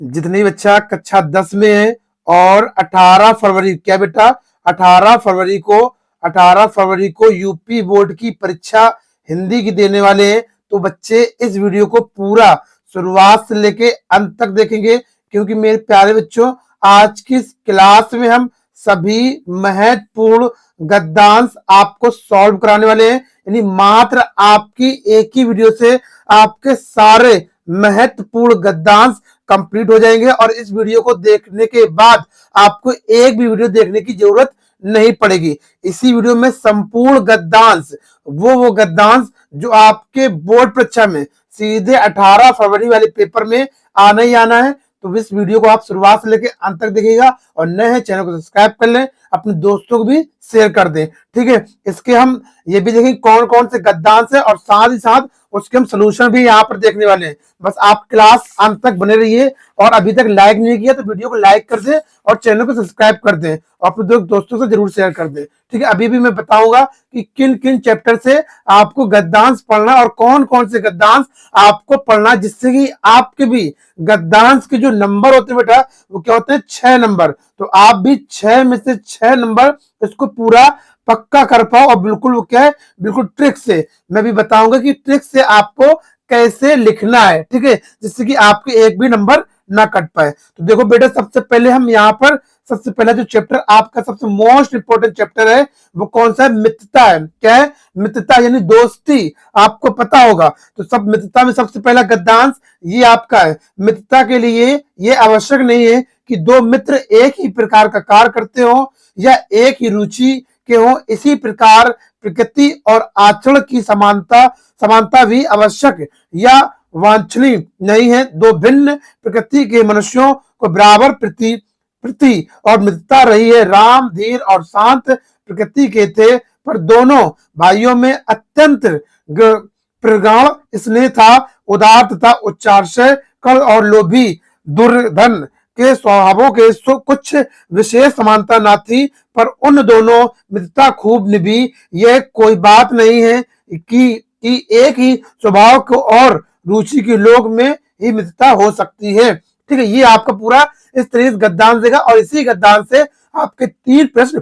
जितनी बच्चा कक्षा 10 में है और 18 फरवरी, क्या बेटा, 18 फरवरी को 18 फरवरी को यूपी बोर्ड की परीक्षा हिंदी की देने वाले हैं, तो बच्चे इस वीडियो को पूरा शुरुआत से लेके अंत तक देखेंगे, क्योंकि मेरे प्यारे बच्चों आज की इस क्लास में हम सभी महत्वपूर्ण गद्यांश आपको सॉल्व कराने वाले हैं। यानी मात्र आपकी एक ही वीडियो से आपके सारे महत्वपूर्ण गद्यांश कंप्लीट हो जाएंगे और इस वीडियो को देखने के बाद आपको एक भी वीडियो देखने की जरूरत नहीं पड़ेगी। इसी वीडियो में संपूर्ण गद्यांश, वो गद्यांश जो आपके बोर्ड परीक्षा में सीधे 18 फरवरी वाले पेपर में आना ही आना है, तो इस वीडियो को आप शुरुआत से लेकर अंत तक देखिएगा और नए हैं चैनल को सब्सक्राइब कर लें, अपने दोस्तों को भी शेयर कर दें। ठीक है, इसके हम ये भी देखेंगे कौन कौन से गद्यांश है और साथ ही साथ उसके हम सोल्यूशन भी यहाँ पर देखने वाले हैं। बस आप क्लास अंत तक बने रहिए और अभी तक लाइक नहीं किया तो वीडियो को लाइक कर दें और चैनल को सब्सक्राइब कर दें और अपने दोस्तों से जरूर शेयर कर दें। ठीक है, अभी भी मैं बताऊंगा कि किन किन चैप्टर से आपको गद्यांश पढ़ना और कौन कौन से गद्यांश आपको पढ़ना, जिससे कि आपके भी गद्यांश के जो नंबर होते हैं बेटा वो क्या होते हैं, 6 नंबर। तो आप भी 6 में से 6 नंबर इसको पूरा पक्का कर पाओ और बिल्कुल वो क्या है, बिल्कुल ट्रिक से मैं भी बताऊंगा कि ट्रिक से आपको कैसे लिखना है। ठीक है, जिससे कि आपके एक भी नंबर ना कट पाए। तो देखो बेटा, सबसे पहले हम यहाँ पर सबसे पहला जो चैप्टर आपका सबसे मोस्ट इंपोर्टेंट चैप्टर है वो कौन सा है, मित्रता है। क्या है, मित्रता यानी दोस्ती, आपको पता होगा। तो सब मित्रता में सबसे पहला गद्यांश ये आपका है। मित्रता के लिए ये आवश्यक नहीं है कि दो मित्र एक ही प्रकार का कार्य करते हो या एक ही रुचि के हो, इसी प्रकार प्रकृति और आचरण की समानता भी आवश्यक या वांछनीय नहीं है। दो भिन्न प्रकृति के मनुष्यों को बराबर प्रीति और मित्रता रही है। राम धीर और शांत प्रकृति के थे, पर दोनों भाइयों में अत्यंत प्रगाढ़ स्नेह था। उदार तथा उच्चाशय कल और लोभी दुर्धन के स्वभावों के कुछ विशेष समानता न थी, पर उन दोनों मित्रता खूब निभी। यह कोई बात नहीं है कि एक ही स्वभाव को और रुचि के लोग में ही मित्रता हो सकती है। ठीक है, ये आपका पूरा इस तरीके से गद्यांश देगा और इसी गद्यांश से आपके 3 प्रश्न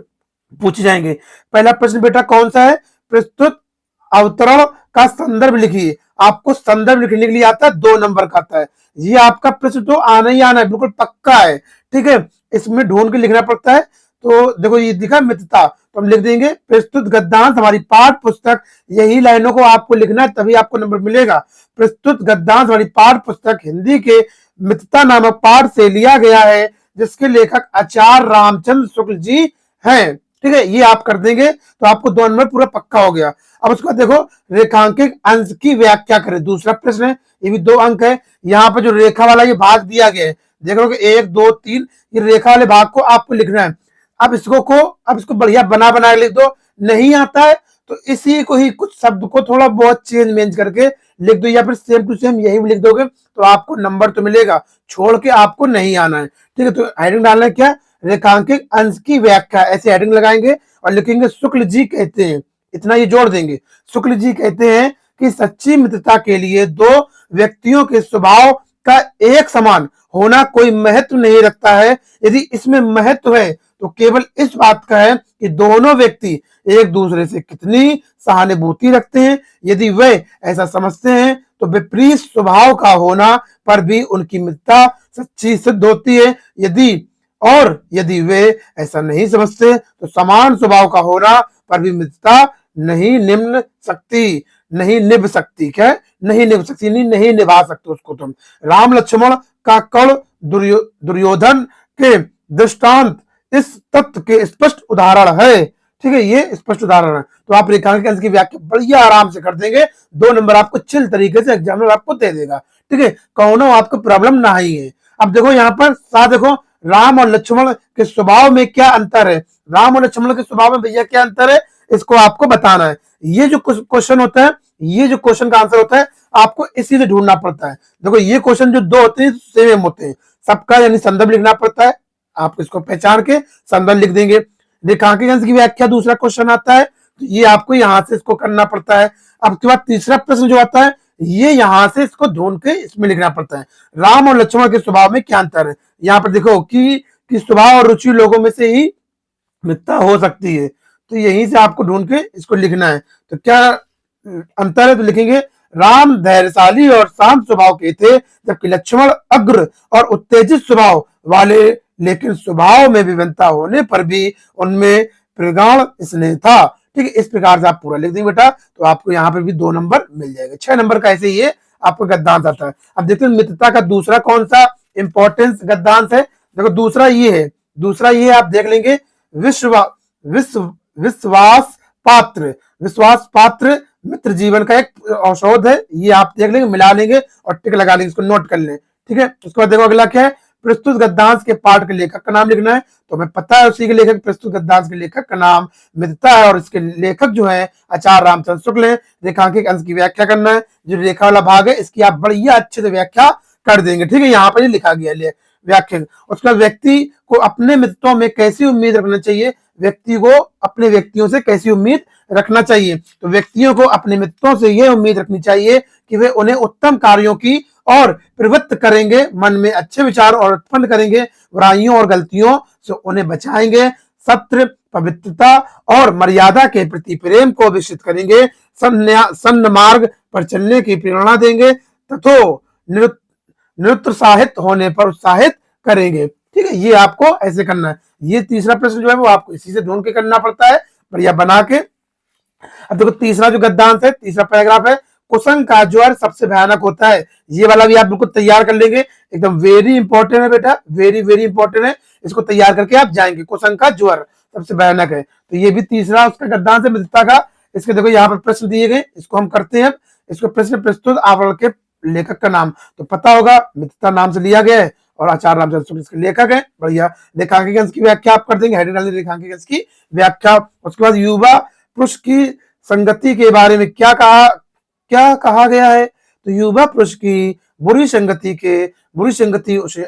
पूछे जाएंगे। पहला प्रश्न बेटा कौन सा है, प्रस्तुत अवतरण का संदर्भ लिखिए। आपको संदर्भ लिखने के लिए आता है 2 नंबर का आता है। ये आपका प्रश्न तो आना ही आना है, बिल्कुल पक्का है। ठीक है, इसमें ढूंढ के लिखना पड़ता है। तो देखो ये दिखा मित्रता, तो हम लिख देंगे प्रस्तुत गद्यांश हमारी पाठ पुस्तक, यही लाइनों को आपको लिखना है तभी आपको नंबर मिलेगा। प्रस्तुत गद्यांश हमारी पाठ पुस्तक हिंदी के मित्रता नामक पाठ से लिया गया है, जिसके लेखक आचार्य रामचंद्र शुक्ल जी हैं। ठीक है, ये आप कर देंगे तो आपको 2 नंबर पूरा पक्का हो गया। अब उसके बाद देखो रेखांकित अंश की व्याख्या करें, दूसरा प्रश्न है, ये भी 2 अंक है। यहाँ पर जो रेखा वाला ये भाग दिया गया है, देख लो 1 2 3, ये रेखा वाले भाग को आपको लिखना है। अब इसको बढ़िया बना लिख दो। नहीं आता है तो इसी को ही कुछ शब्द को थोड़ा बहुत चेंज करके लिख दो, या फिर सेम टू सेम यही लिख दोगे तो आपको नंबर तो मिलेगा, छोड़ के आपको नहीं आना है। ठीक है, तो हेडिंग डालना है क्या, रेखांकित अंश की व्याख्या, ऐसे हेडिंग लगाएंगे और लिखेंगे शुक्ल जी कहते हैं, इतना ये जोड़ देंगे। शुक्ल जी कहते हैं कि सच्ची मित्रता के लिए 2 व्यक्तियों के स्वभाव का एक समान होना कोई महत्व नहीं रखता है। यदि इसमें महत्व है तो केवल इस बात का है कि दोनों व्यक्ति एक दूसरे से कितनी सहानुभूति रखते हैं। यदि वे ऐसा समझते हैं तो विपरीत स्वभाव का होना पर भी उनकी मित्रता सच्ची सिद्ध होती है। यदि वे ऐसा नहीं समझते तो समान स्वभाव का होना पर भी मित्रता नहीं निभ सकती। क्या है, नहीं निभ सकती, नहीं निभा सकते उसको तुम। राम लक्ष्मण का कर्ण दुर्योधन के दृष्टांत इस तत्व के स्पष्ट उदाहरण है। ठीक है, ये स्पष्ट उदाहरण है। तो आप रेखांकित अंश की व्याख्या बढ़िया आराम से कर देंगे, 2 नंबर आपको चिल तरीके से एग्जामिनर आपको दे देगा। ठीक है, कौनो आपको प्रॉब्लम ना ही है। अब देखो यहाँ पर साथ देखो राम और लक्ष्मण के स्वभाव में क्या अंतर है। राम और लक्ष्मण के स्वभाव में भैया क्या अंतर है, इसको आपको बताना है। ये जो क्वेश्चन होता है, ये जो क्वेश्चन का आंसर होता है आपको इसी से ढूंढना पड़ता है। देखो ये क्वेश्चन जो 2 होते हैं सेम होते हैं सबका, यानी संदर्भ लिखना पड़ता है। आप इसको पहचान के संदर्भ लिख देंगे। रेखांकित अंश की व्याख्या दूसरा क्वेश्चन आता है, तो ये आपको यहां से इसको करना पड़ता है। अब उसके बाद तीसरा प्रश्न जो आता है ये यहां से इसको ढूंढ के इसमें लिखना पड़ता है। राम और लक्ष्मण के स्वभाव में क्या अंतर है, यहाँ पर देखो कि स्वभाव और रुचि लोगों में से ही मित्रता हो सकती है, तो यहीं से आपको ढूंढ के इसको लिखना है। तो क्या अंतर है, तो लिखेंगे राम धैर्यशाली और शांत स्वभाव के थे, जबकि लक्ष्मण अग्र और उत्तेजित स्वभाव वाले, लेकिन स्वभाव में विभिन्नता होने पर भी उनमें प्रगाढ़ स्नेह था। ठीक है, इस प्रकार से आप पूरा लिख देंगे बेटा, तो आपको यहाँ पर भी 2 नंबर मिल जाएगा। 6 नंबर का ऐसे ही आपको गद्यांश आता है। अब देखते हैं मित्रता का दूसरा कौन सा इंपॉर्टेंस गद्यांश है। देखो दूसरा ये है, दूसरा ये आप देख लेंगे, विश्व विश्व विश्वास पात्र। विश्वास पात्र मित्र जीवन का एक औषध है, ये आप देख लेंगे, मिला लेंगे और टिक लगा लेंगे, इसको नोट कर लें। ठीक है, उसके बाद देखो अगला क्या है, प्रस्तुत गद्यांश के पाठ के लेखक का नाम लिखना है। तो हमें पता है उसी के लेखक, प्रस्तुत गद्यांश के लेखक का नाम मित्रता है और इसके लेखक जो है आचार्य रामचंद्र शुक्ल है। रेखांकित अंश की व्याख्या करना है, जो रेखा वाला भाग है इसकी आप बढ़िया अच्छे से व्याख्या कर देंगे। ठीक है, यहाँ पर लिखा गया है व्याख्या। उसका व्यक्ति को अपने मित्रों में कैसी उम्मीद रखना चाहिए, व्यक्ति को अपने व्यक्तियों से कैसी उम्मीद रखना चाहिए, तो व्यक्तियों को अपने मित्रों से यह उम्मीद रखनी चाहिए कि वे उन्हें उत्तम कार्यों की और प्रवृत्त करेंगे, मन में अच्छे विचार और उत्पन्न करेंगे, बुराइयों और गलतियों से उन्हें बचाएंगे, सत्य, पवित्रता और मर्यादा के प्रति प्रेम को विकसित करेंगे, सन्न मार्ग पर चलने की प्रेरणा देंगे, तथा निरुत्साहित होने पर उत्साहित करेंगे। ठीक है, ये आपको ऐसे करना है। ये तीसरा प्रश्न जो है वो आपको इसी से ढूंढ के करना पड़ता है, बढ़िया बना के। अब देखो तीसरा जो गद्यांश है, तीसरा पैराग्राफ है, कुसंग का ज्वर सबसे भयानक होता है। ये वाला भी आप बिल्कुल तैयार कर लेंगे, एकदम वेरी इंपॉर्टेंट है बेटा, वेरी वेरी इंपॉर्टेंट है, इसको तैयार करके आप जाएंगे। कुसंग का ज्वर सबसे भयानक है, तो ये भी तीसरा उसका गद्यांश है मित्रता का। इसके देखो यहाँ पर प्रश्न दिए गए, इसको हम करते हैं। इसको प्रश्न प्रस्तुत आवरण के लेखक का नाम तो पता होगा, मित्रता नाम से लिया गया है और आचार्य रामचंद्र शुक्ल इसके लेखक है। बढ़िया, रेखांकित अंश की व्याख्या आप कर देंगे, हेडिंग डाल देंगे रेखांकित अंश की व्याख्या। उसके बाद युवा पुरुष की संगति के बारे में क्या कहा गया है, तो युवा पुरुष की बुरी संगति उसे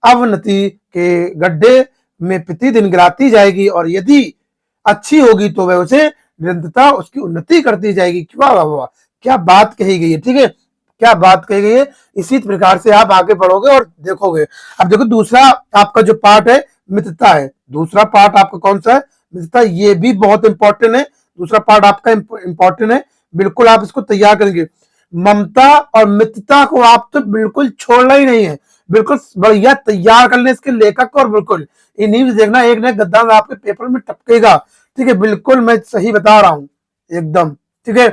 अवनति के गड्ढे में प्रतिदिन गिराती जाएगी, और यदि अच्छी होगी तो वह उसे निरंतरता उसकी उन्नति करती जाएगी। क्या बात कही गई है। ठीक है, क्या बात कही गई है, इसी प्रकार से आप आगे बढ़ोगे और देखोगे। अब देखो दूसरा आपका जो पार्ट है मित्रता है, दूसरा पार्ट आपका कौन सा है, मित्रता, ये भी बहुत इंपॉर्टेंट है। दूसरा पार्ट आपका इंपॉर्टेंट है, बिल्कुल आप इसको तैयार करेंगे। ममता और मित्रता को आप तो बिल्कुल छोड़ना ही नहीं है, बिल्कुल बढ़िया तैयार कर ले इसके लेखक को, और बिल्कुल इन्हीं से देखना एक न एक गद्दान आपके पेपर में टपकेगा। ठीक है, बिल्कुल मैं सही बता रहा हूं एकदम। ठीक है,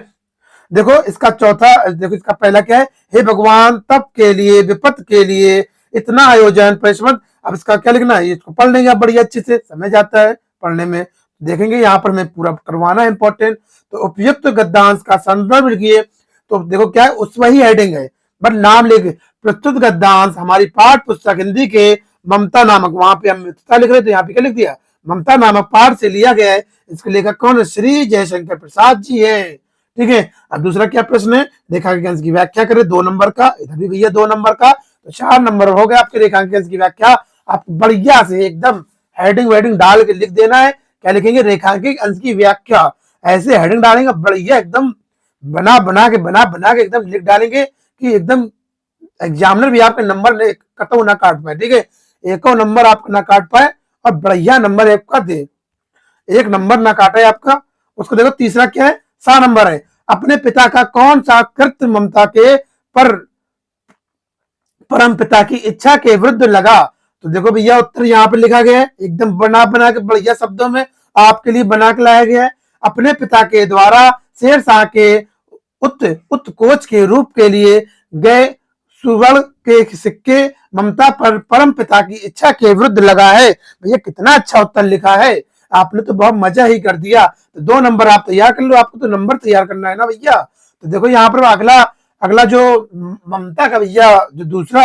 देखो इसका चौथा, देखो इसका पहला क्या है, हे भगवान तप के लिए विपत के लिए इतना आयोजन परिश्रम। अब इसका क्या लिखना है, इसको पढ़ लेंगे आप बढ़िया अच्छे से, समझ आता है पढ़ने में, देखेंगे यहाँ पर मैं पूरा करवाना है इंपॉर्टेंट। तो उपयुक्त गद्यांश का संदर्भ लिखिए, तो देखो क्या है, उस वही हेडिंग है बट नाम लिख, प्रस्तुत गद्यांश हमारी पाठ पुस्तक हिंदी के ममता नामक, वहां पे हम मित्रता लिख रहे, तो यहाँ पे क्या लिख दिया, ममता नामक पाठ से लिया गया है। इसके लेखक कौन है, श्री जयशंकर प्रसाद जी है। ठीक है, अब दूसरा क्या प्रश्न है, रेखांकित अंश की व्याख्या करें, 2 नंबर का, इधर भी भैया 2 नंबर का, तो 4 नंबर हो गए आपके रेखांकित अंश की व्याख्या। आप बढ़िया से एकदम हेडिंग वेडिंग डाल के लिख देना है। क्या लिखेंगे, रेखांकित अंश की व्याख्या, ऐसे हेडिंग डालेंगे बढ़िया एकदम, बना बना के एकदम लिख डालेंगे कि एकदम एग्जामिनर भी आपके नंबर कतौ ना काट पाए। ठीक है, एको नंबर आपका ना काट पाए और बढ़िया नंबर आपका दे, एक नंबर ना काटे आपका। उसको देखो तीसरा क्या है, 7 नंबर है, अपने पिता का कौन सा कृत्य ममता के परम पिता की इच्छा के विरुद्ध लगा। तो देखो भैया उत्तर यहाँ पे लिखा गया है, एकदम बना के बढ़िया शब्दों में आपके लिए बना के लाया गया है। अपने पिता के द्वारा शेरशाह के उत्कोच के रूप के लिए गए सुवर्ण के सिक्के ममता पर परम पिता की इच्छा के विरुद्ध लगा है। भैया कितना अच्छा उत्तर लिखा है, आपने तो बहुत मजा ही कर दिया। तो 2 नंबर आप तैयार कर लो, आपको तो नंबर तैयार करना है ना भैया। तो देखो यहाँ पर अगला जो ममता का भैया जो दूसरा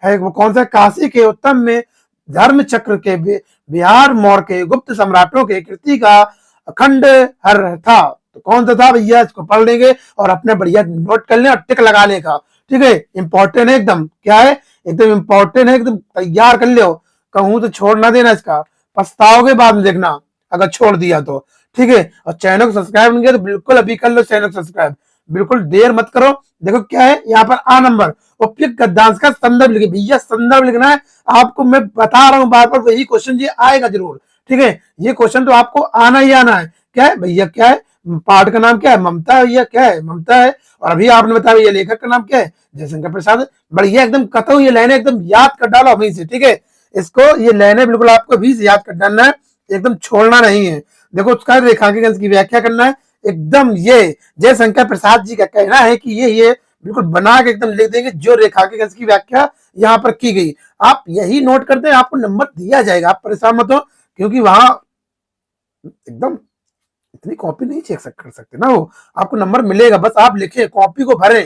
है वो कौन सा, काशी के उत्तम में धर्म चक्र के बिहार मौर्य के गुप्त सम्राटों के कृति का अखंड हर था। तो कौन सा था भैया, इसको पढ़ लेंगे और अपने बढ़िया नोट कर लें और टिक लगा लेगा। ठीक है, इंपॉर्टेंट है एकदम, क्या है, एकदम इंपॉर्टेंट है, एकदम तैयार कर लो, कहूं तो छोड़ ना देना, इसका पछताओगे बाद में देखना अगर छोड़ दिया तो। ठीक है, और चैनल को सब्सक्राइब नहीं किया तो बिल्कुल अभी कर लो चैनल को सब्सक्राइब, बिल्कुल देर मत करो। देखो क्या है यहाँ पर आ नंबर, उपयुक्त गद्यांश का संदर्भ लिखिए। भैया संदर्भ लिखना है, आपको मैं बता रहा हूँ बार बार, वही क्वेश्चन ये आएगा जरूर। ठीक है, ये क्वेश्चन तो आपको आना ही आना है। क्या है भैया, क्या है पाठ का नाम, क्या है ममता, भैया क्या है ममता है। और अभी आपने बताया भैया लेखक का नाम क्या है, जयशंकर प्रसाद। बढ़िया एकदम कतो ये लाइनें एकदम याद कर डालो वहीं से। ठीक है, इसको ये लाइनें बिल्कुल आपको भी याद कर डालना है, एकदम छोड़ना नहीं है। देखो उसका रेखांकन की व्याख्या करना है एकदम। ये जयशंकर प्रसाद जी का कहना है कि ये बिल्कुल बना के एकदम लिख देंगे जो रेखांकन की व्याख्या यहाँ पर की गई। आप यही नोट करते हैं, आपको नंबर दिया जाएगा, आप परेशान मत हो, क्योंकि वहां एकदम इतनी कॉपी नहीं चेक कर सकते ना वो, आपको नंबर मिलेगा, बस आप लिखे कॉपी को भरे।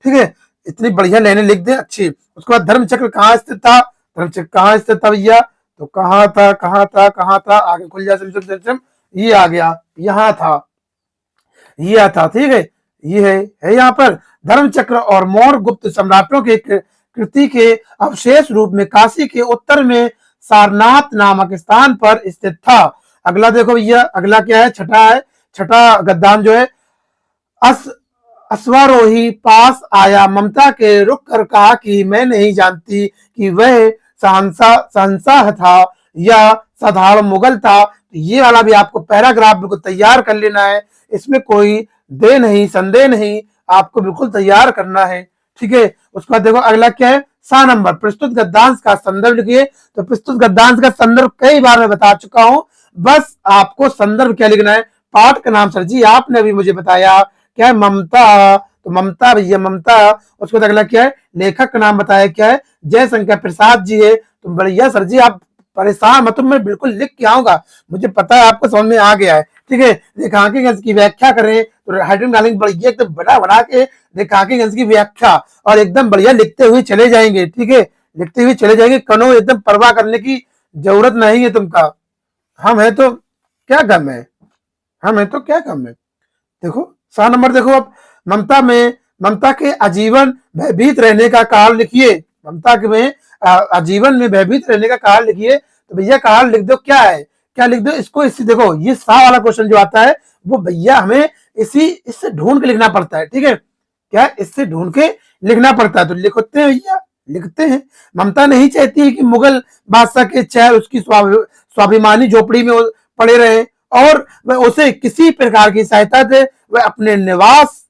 ठीक है, इतनी बढ़िया लाइनें लिख दें अच्छी। उसके बाद धर्म चक्र कहाँ स्थित था, धर्म चक्र कहाँ स्थित था भैया, तो कहाँ था कहाँ था कहाँ था, आगे खुल जा सम, ये आ गया, यहाँ था, ये था। ठीक है, ये है यहाँ पर धर्म चक्र और मौर्य गुप्त सम्राटों के कृति के अवशेष रूप में काशी के उत्तर में सारनाथ नामक स्थान पर स्थित था। अगला देखो भैया, अगला क्या है, छठा है, छठा गद्दान जो है, अस अश्वारोही पास आया, ममता के रुक कर कहा कि मैं नहीं जानती कि वह शहंशाह था या साधारण मुगल था। तो ये वाला भी आपको पैराग्राफ बिल्कुल तैयार कर लेना है, इसमें कोई दे नहीं संदेह नहीं, आपको बिल्कुल तैयार करना है। ठीक है, उसके बाद देखो अगला क्या है, सा नंबर प्रस्तुत गद्यांश का संदर्भ लिखिए। तो प्रस्तुत गद्यांश का संदर्भ कई बार मैं बता चुका हूं, बस आपको संदर्भ क्या लिखना है। पाठ का नाम सर जी आपने अभी मुझे बताया, क्या है ममता, तो ममता भैया ममता। उसके बाद अगला क्या है, लेखक का नाम बताया क्या है, जयशंकर प्रसाद जी है। तो बढ़िया सर जी आप परेशान मतलब मैं बिल्कुल लिख के आऊंगा, मुझे पता है आपको समझ में आ गया है। ठीक है, रेखांकन की व्याख्या करें तो हेडिंग डालेंगे बढ़िया एकदम बड़ा बना के रेखांकन की व्याख्या, और एकदम बढ़िया लिखते हुए चले जाएंगे। ठीक है, लिखते हुए चले जाएंगे, कनो एकदम परवाह करने की जरूरत नहीं है तुमका। हम है तो क्या गम है, हम है तो क्या गम है। देखो 7 नंबर देखो, अब ममता में ममता के आजीवन भयभीत रहने का कारण लिखिए। ममता के में आजीवन में भयभीत रहने का कारण लिखिए। तो भैया कारण लिख दो, क्या है, क्या लिख दो इसको, इससे देखो ये सा वाला क्वेश्चन जो आता है वो भैया हमें इससे ढूंढ के लिखना पड़ता है। ठीक है, क्या इससे ढूंढ के लिखना पड़ता है, तो लिखते हैं भैया, लिखते हैं। ममता नहीं चाहती है कि मुगल बादशाह के चेहरे उसकी स्वाभिमानी झोपड़ी में पड़े रहे, और वह उसे किसी प्रकार की सहायता दे। वह अपने निवास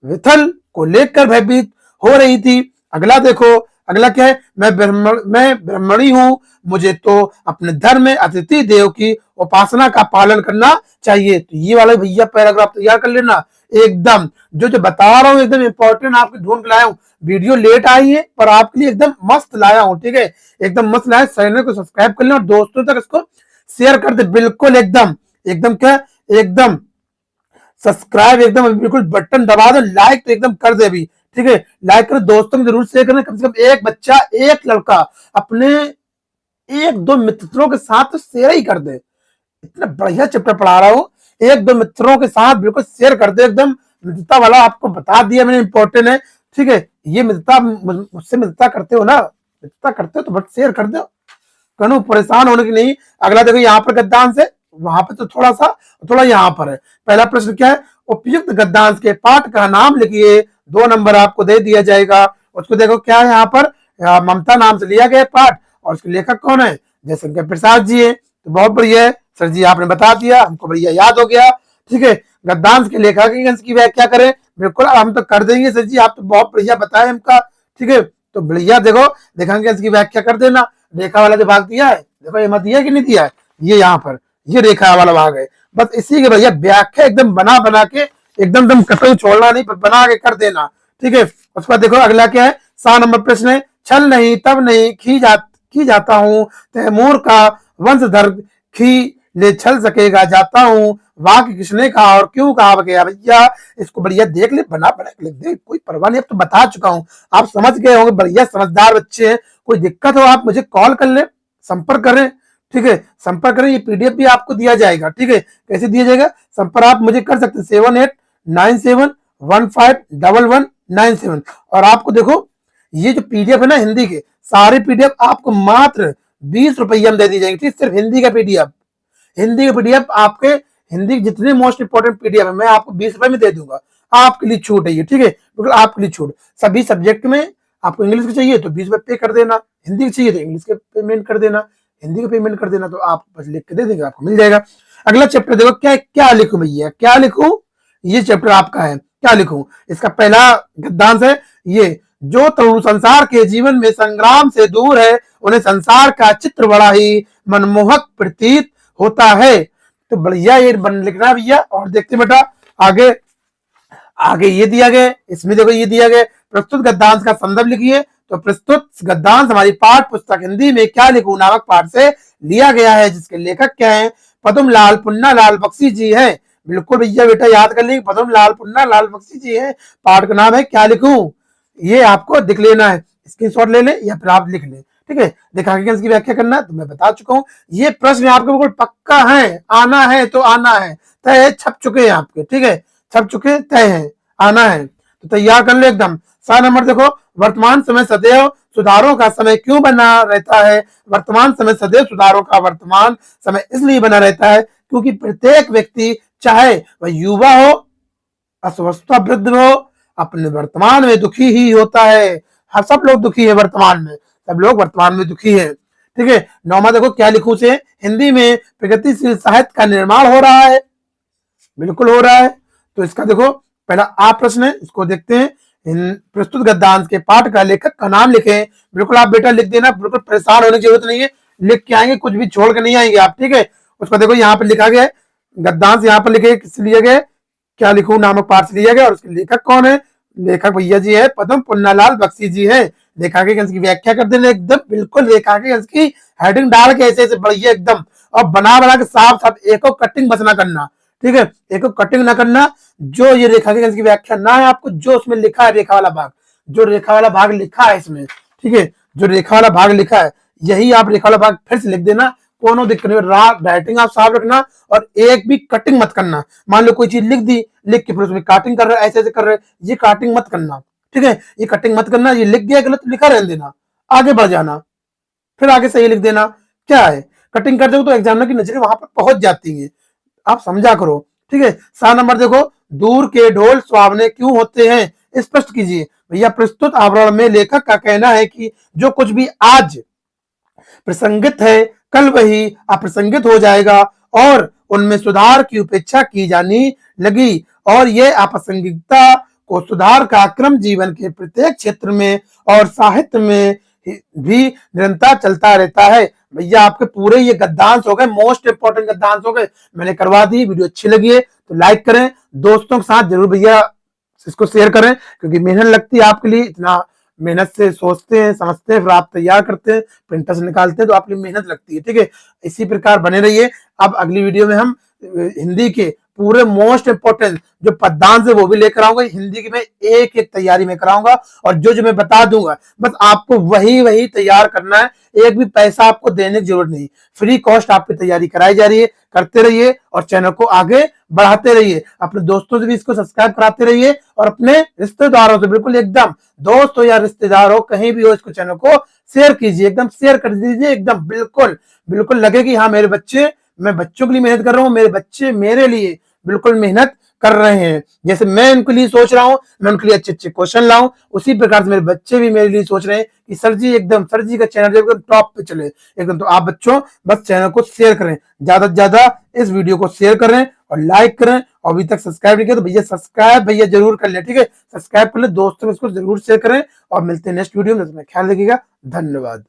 विथल को लेकर भयभीत हो रही थी। अगला देखो, अगला क्या है, मैं ब्राह्मणी हूं, मुझे तो अपने धर्म में अतिथि देव की उपासना का पालन करना चाहिए। तो ये वाला भैया पैराग्राफ तैयार कर लेना एकदम, जो बता रहा हूँ एकदम इंपॉर्टेंट आपके ढूंढ के लाया हूँ। वीडियो लेट आई है पर आपके लिए एकदम मस्त लाया हूँ। ठीक है, एकदम मस्त लाया, चैनल को सब्सक्राइब कर लेना और दोस्तों तक इसको शेयर कर दे बिल्कुल एकदम, एकदम क्या एकदम सब्सक्राइब एकदम बिल्कुल बटन दबा दो, लाइक तो एकदम कर दे अभी। ठीक है, लाइक करो, दोस्तों में जरूर शेयर करना, कम से कम एक बच्चा एक लड़का अपने एक दो मित्रों के साथ तो शेयर ही कर दे। इतना बढ़िया चैप्टर पढ़ा रहा हूँ, एक दो मित्रों के साथ बिल्कुल शेयर कर दे एकदम। मित्रता वाला आपको बता दिया मैंने, इंपॉर्टेंट है। ठीक है, ये मित्रता मुझसे मित्रता करते हो ना, मित्रता करते हो तो बट शेयर कर दो, कनो परेशान होने की नहीं। अगला देखो यहाँ पर गद्यांश है, वहां पर तो थोड़ा यहाँ पर है। पहला प्रश्न क्या है, उपयुक्त गद्यांश के पाठ का नाम लिखिए, 2 नंबर आपको दे दिया जाएगा। उसको देखो क्या है यहाँ पर, ममता नाम से लिया गया पाठ, और उसके लेखक कौन है, जयशंकर प्रसाद जी है। तो बहुत बढ़िया है सर जी, आपने बता दिया, हमको बढ़िया याद हो गया। ठीक है, गद्यांश के लेखक की व्याख्या करें, बिल्कुल हम तो कर देंगे सर जी, आप तो बहुत बढ़िया बताए हमका। ठीक है, तो बढ़िया देखो लेखांकन की व्याख्या कर देना। रेखा वाला जो भाग दिया है, देखो ये मत दिया कि नहीं दिया है, ये यहाँ पर ये रेखा वाला भाग है, बस इसी के भैया व्याख्या एकदम बना के एकदम दम कतई छोड़ना नहीं, बना के कर देना। ठीक है, उसके बाद देखो अगला क्या है, 7 नंबर प्रश्न है, छल नहीं तब नहीं खी जाता हूँ, तैमूर का वंशधर खी ले छल सकेगा जाता हूँ, वाक्य किसने कहा और क्यों कहा गया। भैया इसको बढ़िया देख ले, बना लिख दे, कोई परवाह नहीं, अब तो बता चुका हूँ, आप समझ गए होंगे, बढ़िया समझदार बच्चे हैं। कोई दिक्कत हो आप मुझे कॉल कर ले, संपर्क करें। ठीक है, संपर्क करें, ये पीडीएफ भी आपको दिया जाएगा। ठीक है, कैसे दिया जाएगा, संपर्क आप मुझे कर सकते हैं 7897151197। और आपको देखो ये जो पीडीएफ है ना हिंदी के, सारे पीडीएफ आपको मात्र 20 रुपये में दे दी जाएंगे। ठीक, सिर्फ हिंदी का पीडीएफ, हिंदी का पीडीएफ आपके हिंदी जितने मोस्ट इंपोर्टेंट पीडीएफ है मैं आपको 20 रुपए में दे दूंगा। आपके लिए छूट है ये, ठीक है, बिल्कुल आपके लिए छूट। सभी सब्जेक्ट में आपको इंग्लिश की चाहिए तो 20 पे कर देना, हिंदी की चाहिए तो इंग्लिश के पेमेंट कर देना, हिंदी का पेमेंट कर देना, तो आप बस लिख के दे देंगे, आपको मिल जाएगा। अगला चैप्टर देखो, क्या क्या लिखूं भैया, क्या लिखूं, ये चैप्टर आपका है, क्या लिखूं। इसका पहला गद्यांश है ये, जो तरुण संसार के जीवन में संग्राम से दूर है, उन्हें संसार का चित्र बड़ा ही मनमोहक प्रतीत होता है। तो बढ़िया ये लिखना भैया। और देखते बेटा आगे, आगे ये दिया गया, इसमें देखो ये दिया गया, प्रस्तुत गद्यांश का संदर्भ लिखिए। तो प्रस्तुत गद्यांश हमारी पाठ पुस्तक हिंदी में क्या लिखूं नामक पाठ से लिया गया है, जिसके लेखक क्या है, पद्म लाल पुन्ना लाल बख्शी जी है। बिल्कुल भैया बेटा याद कर लेंगे, पद्म लाल पुन्ना लाल बख्शी जी है, पाठ का नाम है क्या लिखूं, ये आपको दिख लेना है, स्क्रीनशॉट ले ले या फिर आप लिख ले, ठीक है। रेखांकन की व्याख्या करना तो मैं बता चुका हूँ। ये प्रश्न आपको बिल्कुल पक्का है, आना है तो आना है, तय है, छप चुके हैं आपके, ठीक है, छप चुके, तय है, आना है तो तैयार कर लो एकदम। 7 नंबर देखो, वर्तमान समय सदैव सुधारों का समय क्यों बना रहता है। वर्तमान समय सदैव सुधारों का वर्तमान समय इसलिए बना रहता है क्योंकि प्रत्येक व्यक्ति, चाहे वह युवा हो, अस्वस्थता वृद्ध हो, अपने वर्तमान में दुखी ही होता है। हर सब लोग दुखी है वर्तमान में, सब लोग वर्तमान में दुखी है, ठीक है। 9वां देखो, क्या लिखूं से हिंदी में प्रगतिशील साहित्य का निर्माण हो रहा है, बिल्कुल हो रहा है। तो इसका देखो पहला आप प्रश्न है, इसको देखते हैं। प्रस्तुत गद्यांश के पाठ का लेखक का नाम लिखें। बिल्कुल आप बेटा लिख देना, बिल्कुल परेशान होने की जरूरत नहीं है, लिख के आएंगे, कुछ भी छोड़ के नहीं आएंगे आप, ठीक है। उसको देखो यहाँ पर लिखा गया है, गद्यांश यहाँ पर लिखे किस लिए गए, क्या लिखूं नामक पाठ से लिया गया, और उसके लेखक कौन है, लेखक भैया जी है पद्म पुन्नालाल बख्शी जी है। रेखांकन की व्याख्या कर देना एकदम, बिल्कुल रेखांकन की हेडिंग डाल के ऐसे ऐसे बढ़िया एकदम, और बना बना के साफ साफ, एक कटिंग बस ना करना, ठीक है, एक कटिंग ना करना। जो ये रेखांकन की व्याख्या ना है आपको, जो उसमें लिखा है रेखा वाला भाग, जो रेखा वाला भाग लिखा है इसमें, ठीक है, जो रेखा वाला भाग लिखा है यही आप रेखा वाला भाग फिर से लिख देना, कोनो दिक्कत नहीं, राइटिंग आप साफ रखना, और एक भी कटिंग मत करना। मान लो कोई चीज लिख दी, लिख के फिर उसमें काटिंग कर रहे ऐसे ऐसे कर रहे, ये काटिंग मत करना, ठीक है, ये कटिंग मत करना। ये लिख गया गलत, लिखा रहने देना, आगे बढ़ जाना, फिर आगे सही लिख देना। क्या है, कटिंग कर दो तो एग्जामिनर की नजरें वहां पर पहुंच जाती है, आप समझा करो, ठीक है। 7 नंबर देखो, दूर के ढोल सुहावने क्यों होते हैं, स्पष्ट कीजिए। भैया प्रस्तुत आवरण में लेखक का कहना है कि जो कुछ भी आज प्रसंगित है कल वही अप्रसंगित हो जाएगा, और उनमें सुधार की उपेक्षा की जानी लगी, और ये अप्रासंगिकता को सुधार का क्रम जीवन के प्रत्येक क्षेत्र में और साहित्य में भी निरंतर चलता रहता है। भैया आपके पूरे ये गद्यांश हो गए, मोस्ट इंपोर्टेंट गद्यांश हो गए, मैंने करवा दी। वीडियो अच्छी लगी है तो लाइक करें, दोस्तों के साथ जरूर भैया इसको शेयर करें, क्योंकि मेहनत लगती है आपके लिए, इतना मेहनत से सोचते हैं समझते हैं, फिर आप तैयार करते हैं, प्रिंटर से निकालते हैं, तो आपके लिए मेहनत लगती है, ठीक है। इसी प्रकार बने रहिए। अब अगली वीडियो में हम हिंदी के पूरे मोस्ट इंपोर्टेंट जो पद्यांश है वो भी लेकर आऊंगा, हिंदी की मैं एक एक तैयारी में कराऊंगा, और जो जो मैं बता दूंगा बस आपको वही वही तैयार करना है, एक भी पैसा आपको देने की जरूरत नहीं, फ्री कॉस्ट आपकी तैयारी कराई जा रही है। करते रहिए और चैनल को आगे बढ़ाते रहिए, अपने दोस्तों से भी इसको सब्सक्राइब कराते रहिए, और अपने रिश्तेदारों से बिल्कुल एकदम, दोस्त हो या रिश्तेदार हो कहीं भी हो, इसको चैनल को शेयर कीजिए, एकदम शेयर कर दीजिए एकदम, बिल्कुल बिल्कुल लगे कि हाँ मेरे बच्चे, मैं बच्चों के लिए मेहनत कर रहा हूँ, मेरे बच्चे मेरे लिए बिल्कुल मेहनत कर रहे हैं। जैसे मैं उनके लिए सोच रहा हूँ, मैं उनके लिए अच्छे अच्छे क्वेश्चन लाऊं, उसी प्रकार से मेरे बच्चे भी मेरे लिए सोच रहे हैं कि सर जी एकदम, सर जी का चैनल एकदम टॉप पे चले एकदम। तो आप बच्चों बस चैनल को शेयर करें, ज्यादा से ज्यादा इस वीडियो को शेयर करें और लाइक करें, और अभी तक सब्सक्राइब नहीं किया तो भैया सब्सक्राइब भैया जरूर कर ले, ठीक है, सब्सक्राइब कर ले, दोस्तों को इसको जरूर शेयर करें, और मिलते हैं नेक्स्ट वीडियो में, ख्याल रखिएगा, धन्यवाद।